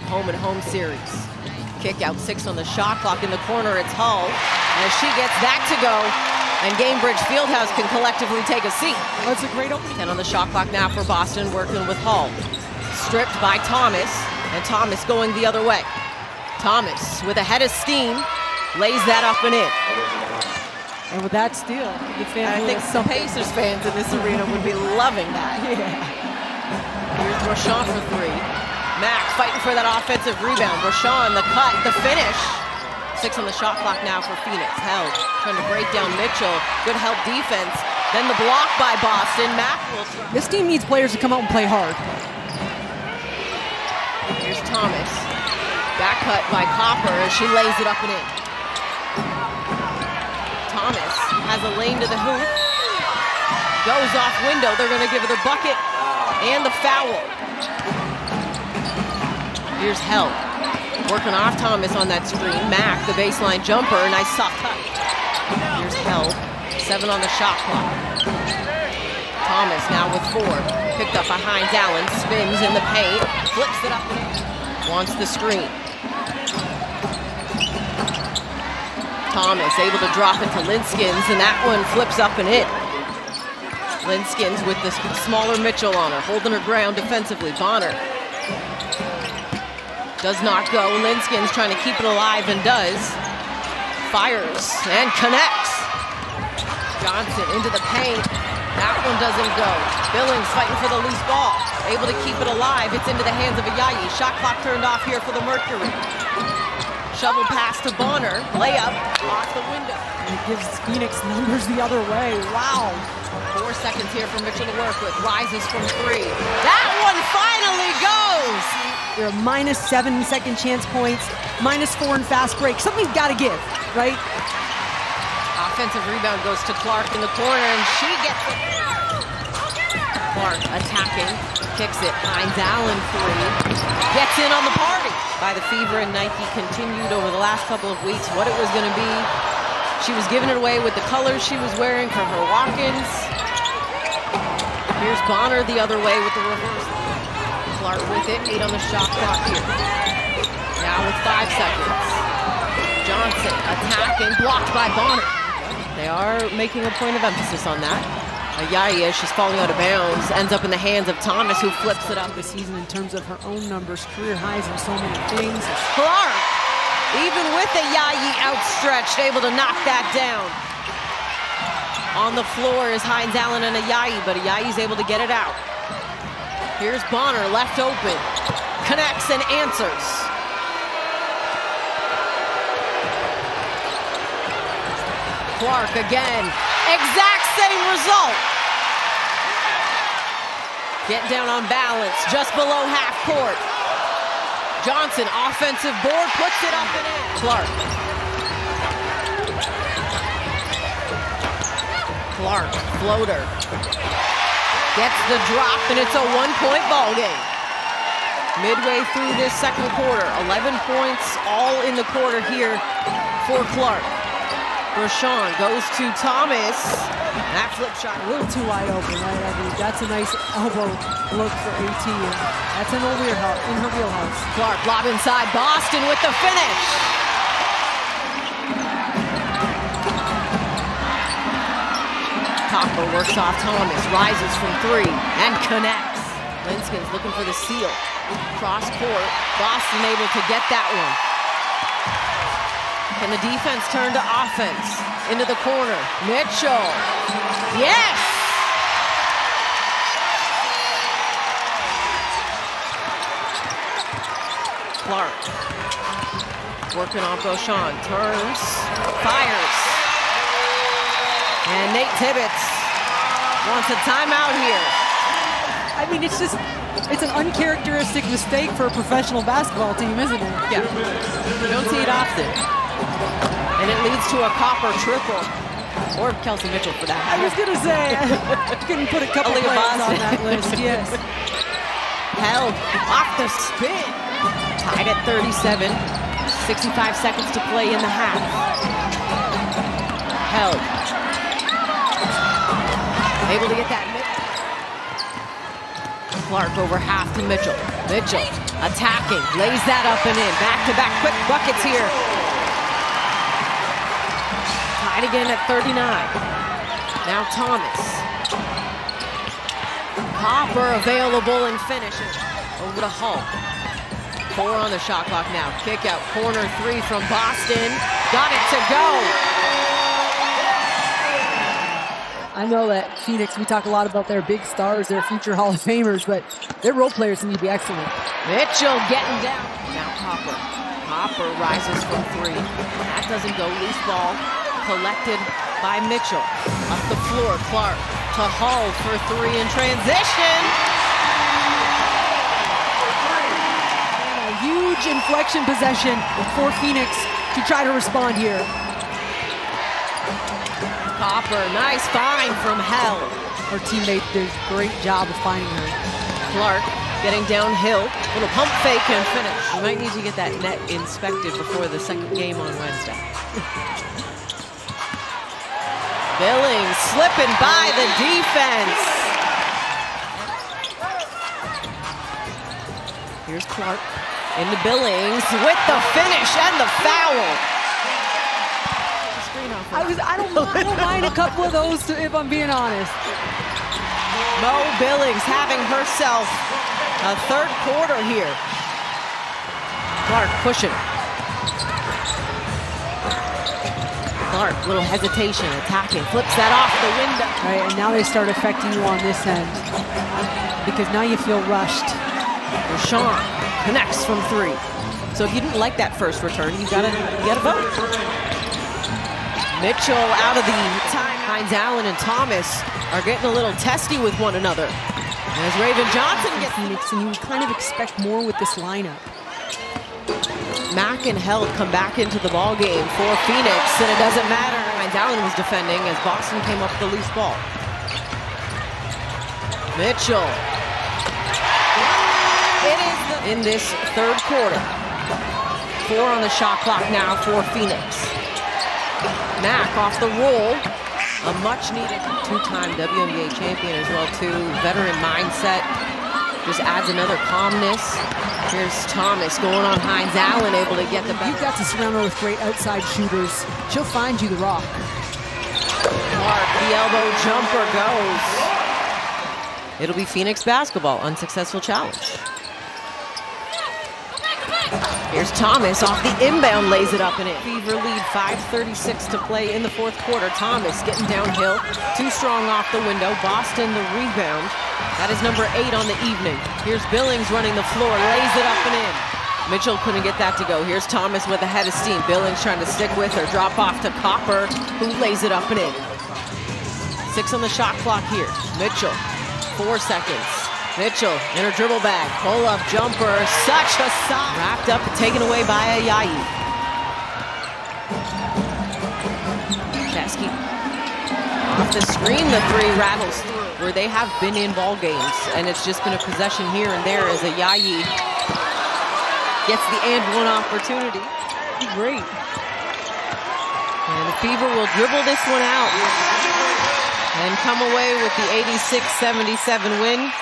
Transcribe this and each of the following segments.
home-and-home series. Kick out 6 on the shot clock. In the corner, it's Hull. As she gets that to go, and Gamebridge Fieldhouse can collectively take a seat. That's a great opening. 10 on the shot clock now for Boston, working with Hull. Stripped by Thomas, and Thomas going the other way. Thomas, with a head of steam, lays that up and in. And with that steal, the fans I think some Pacers fans in this arena would be loving that. Yeah. Here's Rashawn for 3. Mack fighting for that offensive rebound. Rashawn, the cut, the finish. 6 on the shot clock now for Phoenix. Held, trying to break down Mitchell. Good help defense. Then the block by Boston. Mack will try. This team needs players to come out and play hard. Here's Thomas. Back cut by Copper as she lays it up and in. Thomas has a lane to the hoop. Goes off window. They're going to give her the bucket and the foul. Here's Held. Working off Thomas on that screen. Mack, the baseline jumper. Nice soft cut. Here's Held. 7 on the shot clock. Thomas now with 4. Picked up behind Allen. Spins in the paint. Flips it up and in. Wants the screen. Thomas able to drop into Linskins, and that one flips up and in. Linskins with the smaller Mitchell on her, holding her ground defensively. Bonner does not go. Linskins trying to keep it alive and does. Fires and connects. Johnson into the paint. That one doesn't go. Billings fighting for the loose ball. Able to keep it alive. It's into the hands of Ayayi. Shot clock turned off here for the Mercury. Shovel pass to Bonner. Layup off the window. And it gives Phoenix numbers the other way. Wow. 4 seconds here for Mitchell to work with. Rises from 3. That one finally goes! There are -7 second chance points, -4 in fast break. Something's got to give, right? Offensive rebound goes to Clark in the corner, and she gets it. Clark attacking, kicks it, finds Allen 3, gets in on the party. By the Fever, and Nike continued over the last couple of weeks what it was going to be. She was giving it away with the colors she was wearing for her walk-ins. Here's Bonner the other way with the reverse. Clark with it, 8 on the shot clock here. Now with 5 seconds. Johnson attacking, blocked by Bonner. They are making a point of emphasis on that. Ayayi, as she's falling out of bounds, ends up in the hands of Thomas, who flips it up. This season in terms of her own numbers, career highs in so many things. Clark, even with Ayayi outstretched, able to knock that down. On the floor is Hines Allen and Ayayi, but Ayayi's able to get it out. Here's Bonner, left open. Connects and answers. Clark again. Exact same result. Get down on balance, just below half court. Johnson, offensive board, puts it up and in. Clark. Clark, floater. Gets the drop, and it's a 1-point ball game. Midway through this second quarter, 11 points all in the quarter here for Clark. Rashawn goes to Thomas. That flip shot A little too wide open, right? I mean, that's a nice elbow look for AT. That's in her wheelhouse. Clark lob inside. Boston with the finish. Copper works off Thomas. Rises from 3 and connects. Linskins looking for the steal. Cross court. Boston able to get that one. Can the defense turn to offense? Into the corner. Mitchell. Yes! Clark. Working on Beauchamp. Turns. Fires. And Nate Tibbetts wants a timeout here. I mean, it's an uncharacteristic mistake for a professional basketball team, isn't it? Yeah. You don't see it often. And it leads to a Copper triple. Or Kelsey Mitchell for that. I was going to say, I couldn't put a couple Aaliyah players Boston. on that list, yes. Held off the spin. Tied at 37. 65 seconds to play in the half. Held. Able to get that mid. Clark over half to Mitchell. Mitchell attacking, lays that up and in. Back-to-back quick buckets here. Tied again at 39. Now Thomas. Copper available and finishing. Over to Hull. 4 on the shot clock now. Kick out, corner 3 from Boston. Got it to go. I know that Phoenix, we talk a lot about their big stars, their future Hall of Famers, but their role players need to be excellent. Mitchell getting down. Now Copper. Copper rises from 3. That doesn't go. Loose ball collected by Mitchell. Up the floor, Clark to Hull for 3 in transition. A huge inflection possession for Phoenix to try to respond here. Copper, nice find from Hell. Her teammate did a great job of finding her. Clark getting downhill. Little pump fake and finish. You might need to get that net inspected before the second game on Wednesday. Billings slipping by the defense. Here's Clark into Billings with the finish and the foul. I don't mind a couple of those, if I'm being honest. Mo Billings having herself a third quarter here. Clark pushing. Clark, little hesitation, attacking, flips that off the window. Right, and now they start affecting you on this end because now you feel rushed. Rashawn connects from 3. So if you didn't like that first return, you gotta vote. Mitchell out of the time. Hines Allen and Thomas are getting a little testy with one another. As Raven Johnson gets Phoenix, and you would kind of expect more with this lineup. Mack and Held come back into the ball game for Phoenix, and it doesn't matter. Hines Allen was defending as Boston came up with the loose ball. Mitchell. It is in this third quarter. 4 on the shot clock now for Phoenix. Mack off the roll, a much-needed 2-time WNBA champion as well, too. Veteran mindset, just adds another calmness. Here's Thomas going on Hines Allen, able to get the back. You've got to surround her with great outside shooters. She'll find you the rock. Clark, the elbow jumper goes. It'll be Phoenix basketball, unsuccessful challenge. Here's Thomas off the inbound, lays it up and in. Fever lead, 5:36 to play in the fourth quarter. Thomas getting downhill, too strong off the window. Boston the rebound. That is number 8 on the evening. Here's Billings running the floor, lays it up and in. Mitchell couldn't get that to go. Here's Thomas with a head of steam. Billings trying to stick with her. Drop off to Copper, who lays it up and in. 6 on the shot clock here. Mitchell, 4 seconds. Mitchell in her dribble bag, pull-up jumper, such a shot. Wrapped up and taken away by Ayayi. Chesky off the screen, the 3 rattles through. Where they have been in ball games, and it's just been a possession here and there as Ayayi gets the and-one opportunity. Great. And the Fever will dribble this one out and come away with the 86-77 win.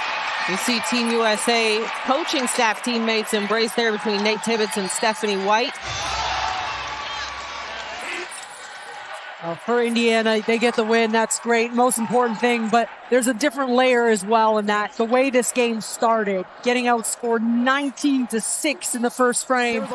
You see Team USA coaching staff teammates embrace there between Nate Tibbetts and Stephanie White. For Indiana, they get the win. That's great. Most important thing, but there's a different layer as well in that. The way this game started, getting outscored 19-6 in the first frame.